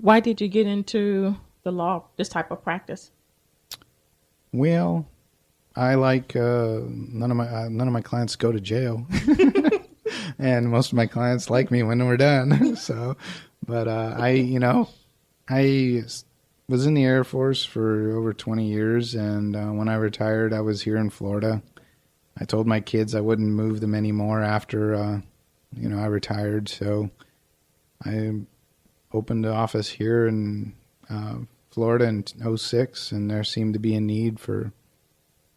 Why did you get into the law, this type of practice? Well, I like none of my clients go to jail, and most of my clients like me when we're done. So, but I was in the Air Force for over 20 years, and when I retired, I was here in Florida. I told my kids I wouldn't move them anymore after I retired, so I opened an office here in Florida in '06, and there seemed to be a need for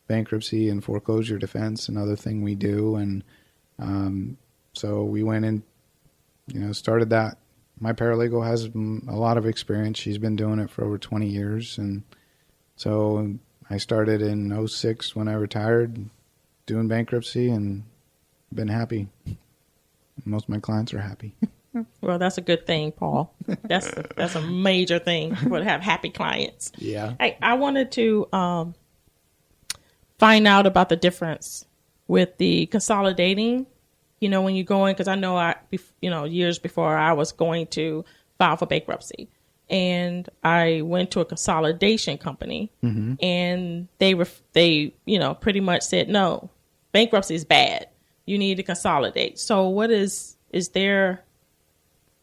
bankruptcy and foreclosure defense, another thing we do. And so we went in, started that. My paralegal has a lot of experience. She's been doing it for over 20 years. And so I started in '06 when I retired doing bankruptcy, and been happy. Most of my clients are happy. Well, that's a good thing, Paul. That's a major thing for to have happy clients. Yeah. I wanted to find out about the difference with the consolidating. When you're going, because I know years before I was going to file for bankruptcy, and I went to a consolidation company, and they pretty much said, no, bankruptcy is bad. You need to consolidate. So what is there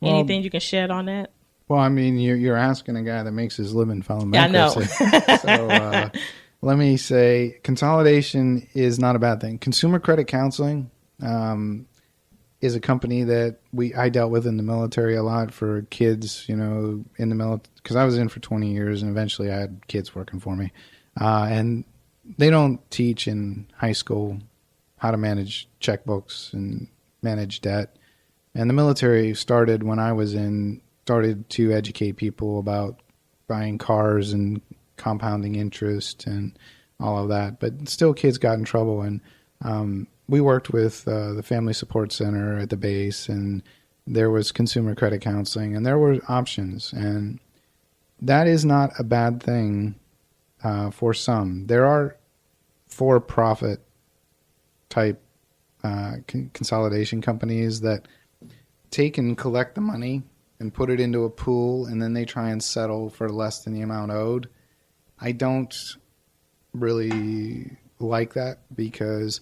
anything you can shed on that? Well, I mean, you're asking a guy that makes his living filing bankruptcy. I know. So let me say, consolidation is not a bad thing. Consumer Credit Counseling is a company that I dealt with in the military a lot for kids, in the military, because I was in for 20 years, and eventually I had kids working for me. And they don't teach in high school how to manage checkbooks and manage debt. And the military started when I was started to educate people about buying cars and compounding interest and all of that. But still, kids got in trouble. And we worked with the Family Support Center at the base, and there was consumer credit counseling, and there were options. And that is not a bad thing for some. There are for-profit type consolidation companies that take and collect the money and put it into a pool, and then they try and settle for less than the amount owed. I don't really like that, because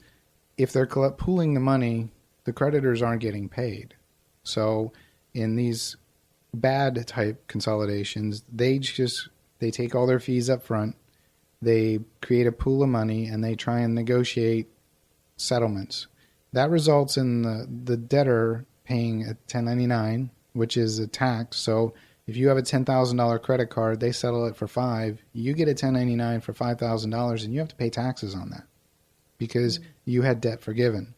if they're pooling the money, the creditors aren't getting paid. So in these bad type consolidations, they take all their fees up front, they create a pool of money, and they try and negotiate settlements. That results in the debtor paying a 1099, which is a tax. So if you have a $10,000 credit card, they settle it for $5,000. You get a 1099 for $5,000, and you have to pay taxes on that because you had debt forgiven.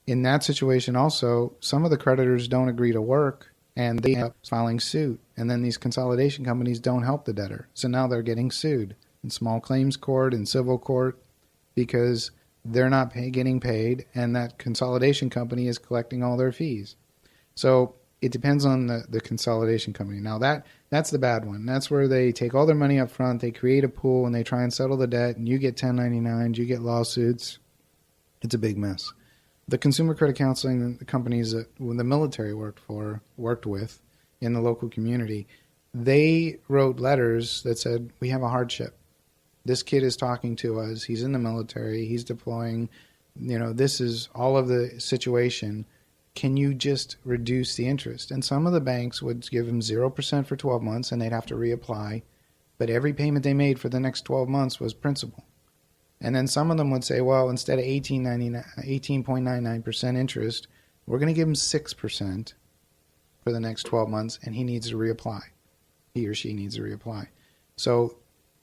In that situation, also, some of the creditors don't agree to work, and they end up filing suit. And then these consolidation companies don't help the debtor. So now they're getting sued in small claims court and civil court because they're not getting paid, and that consolidation company is collecting all their fees. So it depends on the consolidation company. Now that's the bad one. That's where they take all their money up front, they create a pool, and they try and settle the debt, and you get 1099s, you get lawsuits. It's a big mess. The consumer credit counseling the companies that the military worked with in the local community, they wrote letters that said, we have a hardship. This kid is talking to us. He's in the military. He's deploying. This is all of the situation. Can you just reduce the interest? And some of the banks would give him 0% for 12 months, and they'd have to reapply. But every payment they made for the next 12 months was principal. And then some of them would say, well, instead of 18.99% interest, we're going to give him 6% for the next 12 months, and he needs to reapply. He or she needs to reapply. So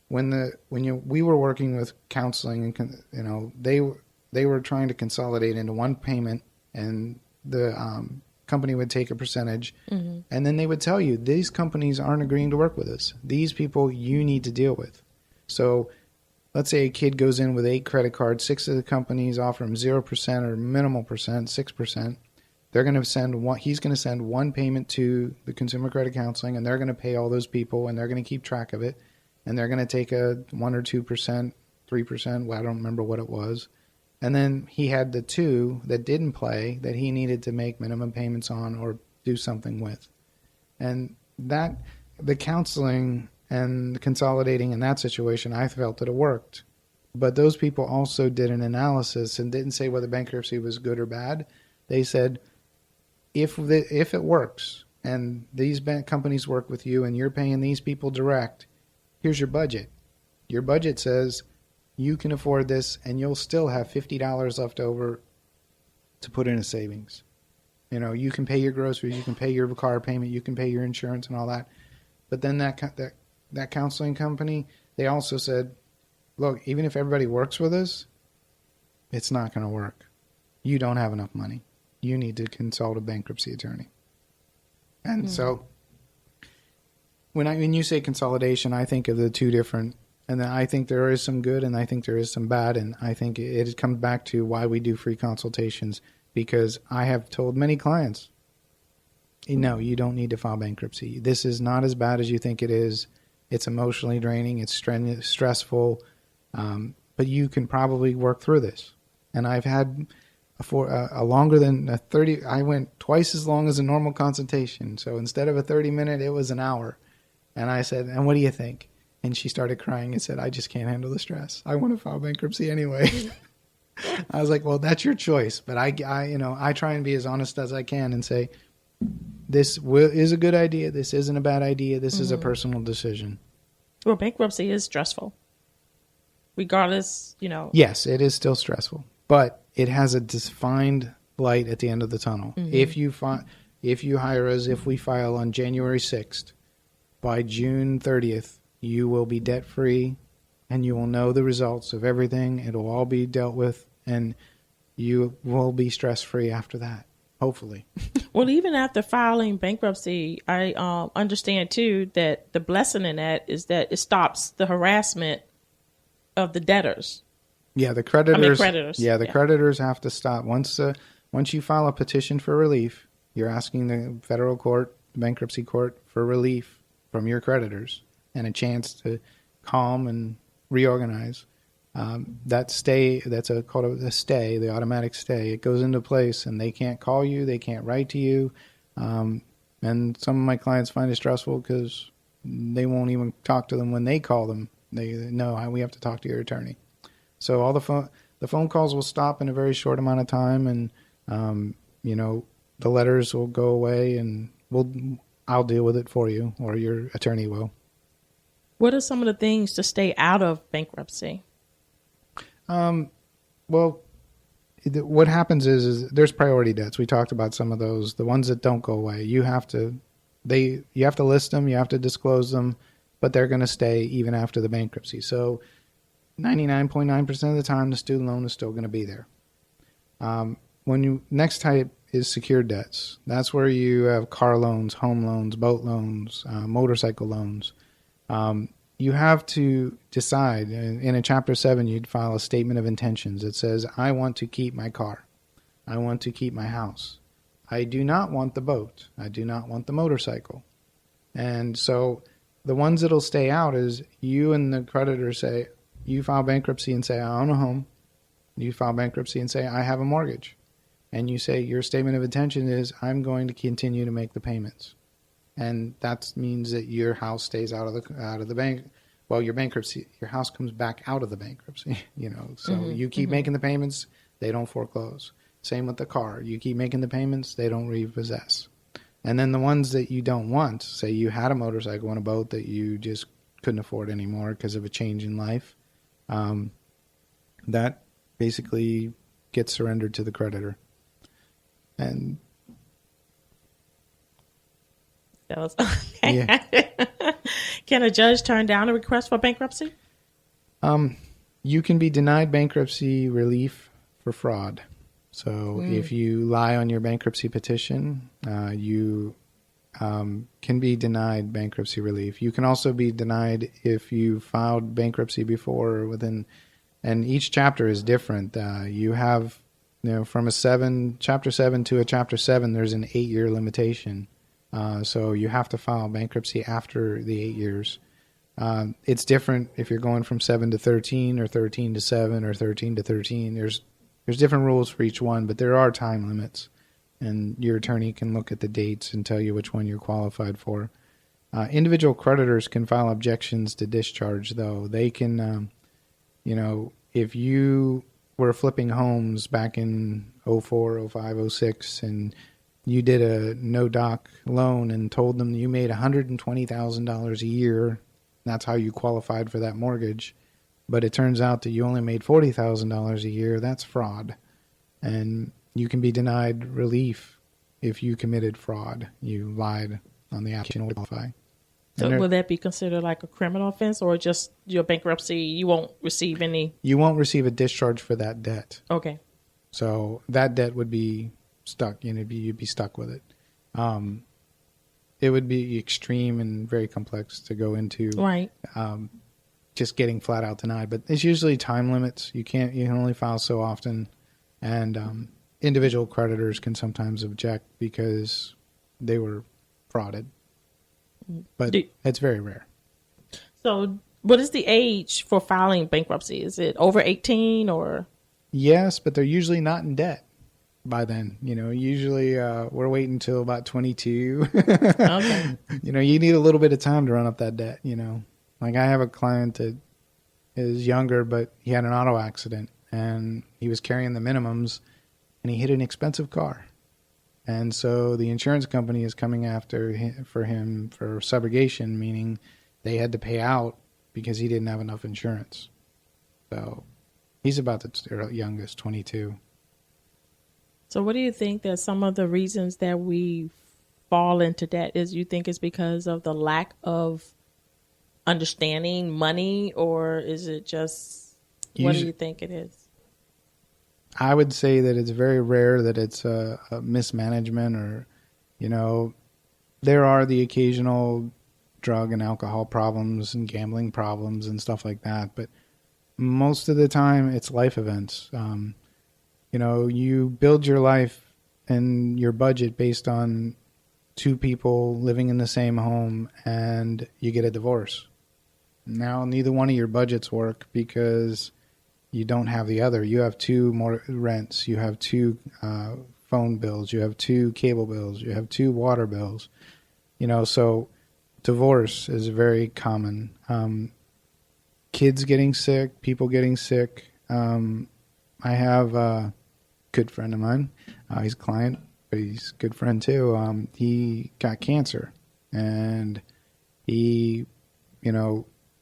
we were working with counseling, and they were trying to consolidate into one payment, and the company would take a percentage, and then they would tell you, these companies aren't agreeing to work with us. These people you need to deal with. So let's say a kid goes in with 8 credit cards, 6 of the companies offer him 0% or minimal percent, 6%. They're going to he's going to send one payment to the consumer credit counseling, and they're going to pay all those people, and they're going to keep track of it. And they're going to take a 1 or 2%, 3%. Well, I don't remember what it was. And then he had the 2 that didn't play that he needed to make minimum payments on or do something with. And that the counseling and the consolidating in that situation, I felt that it worked. But those people also did an analysis and didn't say whether bankruptcy was good or bad. They said, if it works and these bank companies work with you and you're paying these people direct, here's your budget. Your budget says you can afford this and you'll still have $50 left over to put in a savings. You know, you can pay your groceries, you can pay your car payment, you can pay your insurance and all that. But then that counseling company, they also said, look, even if everybody works with us, it's not going to work. You don't have enough money. You need to consult a bankruptcy attorney. And so when you say consolidation, I think of the two different, and I think there is some good and I think there is some bad. And I think it comes back to why we do free consultations, because I have told many clients, no, you don't need to file bankruptcy. This is not as bad as you think it is. It's emotionally draining. It's stressful. But you can probably work through this. And I've had a longer than a 30, I went twice as long as a normal consultation. So instead of a 30-minute, it was an hour. And I said, and what do you think? And she started crying and said, I just can't handle the stress. I want to file bankruptcy anyway. I was like, well, that's your choice. But I try and be as honest as I can and say, this is a good idea. This isn't a bad idea. This is a personal decision. Well, bankruptcy is stressful. Regardless, Yes, it is still stressful, but it has a defined light at the end of the tunnel. Mm-hmm. If you hire us, if we file on January 6th, by June 30th, you will be debt free, and you will know the results of everything. It'll all be dealt with, and you will be stress free after that. Hopefully. Well, even after filing bankruptcy, I understand too that the blessing in that is that it stops the harassment of the debtors. Yeah, the creditors. Creditors. Yeah, the creditors have to stop. Once you file a petition for relief, you're asking the federal court, the bankruptcy court, for relief from your creditors and a chance to calm and reorganize. That stay, called a stay, the automatic stay. It goes into place, and they can't call you, they can't write to you. And some of my clients find it stressful because they won't even talk to them when they call them. They know we have to talk to your attorney. So all the phone calls will stop in a very short amount of time, and the letters will go away, and I'll deal with it for you, or your attorney will. What are some of the things to stay out of bankruptcy? Well, what happens is there's priority debts. We talked about some of those, the ones that don't go away. You have to list them, you have to disclose them, but they're going to stay even after the bankruptcy. So 99.9% of the time, the student loan is still going to be there. Next type is secured debts. That's where you have car loans, home loans, boat loans, motorcycle loans. You have to decide. In a Chapter 7, you'd file a statement of intentions that says, I want to keep my car. I want to keep my house. I do not want the boat. I do not want the motorcycle. And so the ones that'll stay out is you and the creditor say, you file bankruptcy and say, I own a home. You file bankruptcy and say, I have a mortgage. And you say, your statement of intention is, I'm going to continue to make the payments. And that means that your house stays out of the bank. Well, your house comes back out of the bankruptcy, So you keep making the payments, they don't foreclose. Same with the car. You keep making the payments, they don't repossess. And then the ones that you don't want, say you had a motorcycle and a boat that you just couldn't afford anymore because of a change in life, that basically gets surrendered to the creditor. And okay. Yeah. Can a judge turn down a request for bankruptcy? You can be denied bankruptcy relief for fraud. So if you lie on your bankruptcy petition, you can be denied bankruptcy relief. You can also be denied if you filed bankruptcy before or within, and each chapter is different. You have, from Chapter 7 to a Chapter 7, there's an 8-year limitation. So you have to file bankruptcy after the 8 years. It's different if you're going from 7 to 13 or 13 to 7 or 13 to 13. There's different rules for each one, but there are time limits. And your attorney can look at the dates and tell you which one you're qualified for. Individual creditors can file objections to discharge, though. They can, if you were flipping homes back in '04, '05, '06, and you did a no-doc loan and told them you made $120,000 a year, that's how you qualified for that mortgage, but it turns out that you only made $40,000 a year, that's fraud. And you can be denied relief if you committed fraud. You lied on the application to qualify. So will that be considered like a criminal offense, or just your bankruptcy, you won't receive any? You won't receive a discharge for that debt. Okay. So that debt would be stuck. You'd be stuck with it. It would be extreme and very complex to go into. Right. Just getting flat out denied. But it's usually time limits. You can only file so often. And individual creditors can sometimes object because they were frauded. But it's very rare. So what is the age for filing bankruptcy? Is it over 18 or? Yes, but they're usually not in debt by then. Usually we're waiting until about 22. Okay. You need a little bit of time to run up that debt, Like I have a client that is younger, but he had an auto accident and he was carrying the minimums and he hit an expensive car. And so the insurance company is coming after him for subrogation, meaning they had to pay out because he didn't have enough insurance. So he's about the youngest, 22. So what do you think that some of the reasons that we fall into debt is? You think it's because of the lack of understanding money, or is it just, what do you think it is? I would say that it's very rare that it's a mismanagement or, there are the occasional drug and alcohol problems and gambling problems and stuff like that. But most of the time it's life events. You build your life and your budget based on two people living in the same home and you get a divorce. Now, neither one of your budgets work because you don't have the other. You have two more rents. You have two phone bills. You have two cable bills. You have two water bills. So divorce is very common. Kids getting sick, people getting sick. I have a good friend of mine. He's a client, but he's a good friend too. He got cancer and he,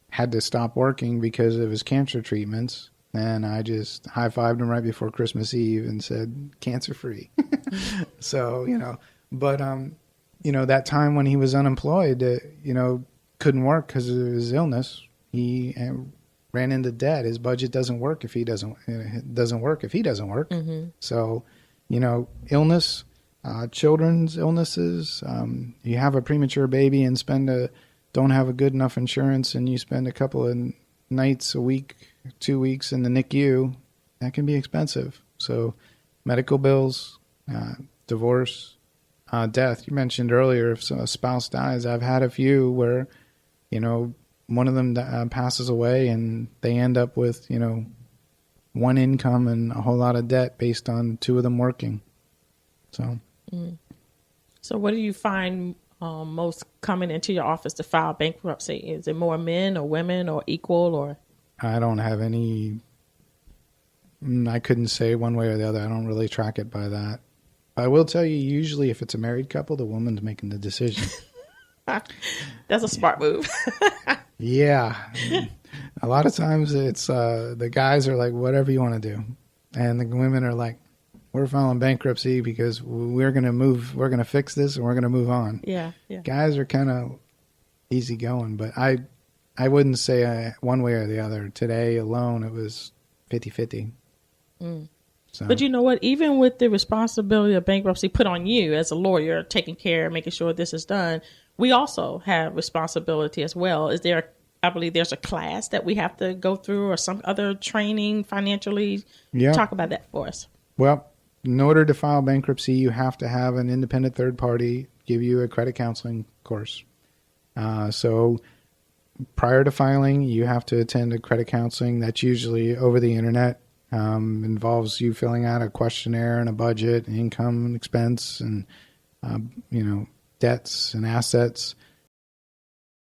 had to stop working because of his cancer treatments. And I just high-fived him right before Christmas Eve and said, cancer-free. So, but, that time when he was unemployed, couldn't work because of his illness, he ran into debt. His budget doesn't work if he doesn't work. Mm-hmm. So, illness, children's illnesses, you have a premature baby and don't have a good enough insurance and you spend a couple of nights a week, 2 weeks in the NICU, that can be expensive. So medical bills, divorce, death. You mentioned earlier if a spouse dies. I've had a few where, one of them passes away and they end up with, one income and a whole lot of debt based on two of them working. So, So what do you find most coming into your office to file bankruptcy? Is it more men or women or equal or? I don't have any, I couldn't say one way or the other. I don't really track it by that. I will tell you, usually if it's a married couple, the woman's making the decision. That's a smart move. Yeah. A lot of times it's the guys are like, whatever you want to do. And the women are like, we're filing bankruptcy because we're going to fix this and we're going to move on. Yeah. Guys are kind of easygoing, but I wouldn't say one way or the other. Today alone, it was 50-50. So. But you know what? Even with the responsibility of bankruptcy put on you as a lawyer, taking care, making sure this is done, we also have responsibility as well. I believe there's a class that we have to go through or some other training financially. Yeah. Talk about that for us. Well, in order to file bankruptcy, you have to have an independent third party give you a credit counseling course. So prior to filing, you have to attend a credit counseling that's usually over the internet. Involves you filling out a questionnaire and a budget, income and expense, and debts and assets.